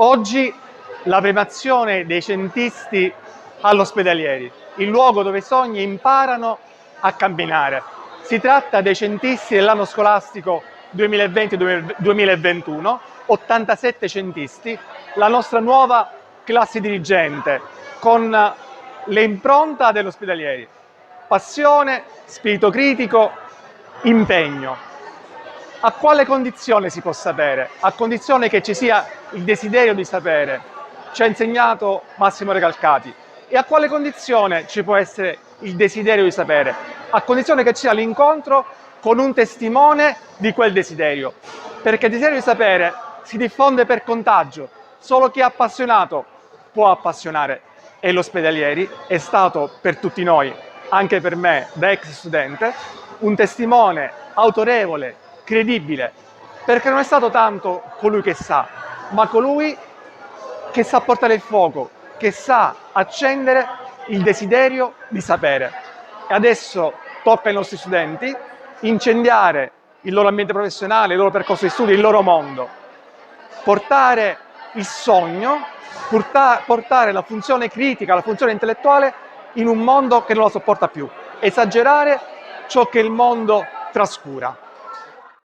Oggi la primazione dei centisti all'Ospedalieri, il luogo dove i sogni imparano a camminare. Si tratta dei centisti dell'anno scolastico 2020-2021, 87 centisti, la nostra nuova classe dirigente con l'impronta dell'Ospedalieri. Passione, spirito critico, impegno. A quale condizione si può sapere? A condizione che ci sia il desiderio di sapere, ci ha insegnato Massimo Recalcati. E a quale condizione ci può essere il desiderio di sapere? A condizione che ci sia l'incontro con un testimone di quel desiderio. Perché il desiderio di sapere si diffonde per contagio. Solo chi è appassionato può appassionare. E l'Ospedalieri è stato per tutti noi, anche per me da ex studente, un testimone autorevole, credibile, perché non è stato tanto colui che sa, ma colui che sa portare il fuoco, che sa accendere il desiderio di sapere. E adesso tocca ai nostri studenti incendiare il loro ambiente professionale, il loro percorso di studio, il loro mondo, portare il sogno, portare la funzione critica, la funzione intellettuale in un mondo che non la sopporta più, esagerare ciò che il mondo trascura.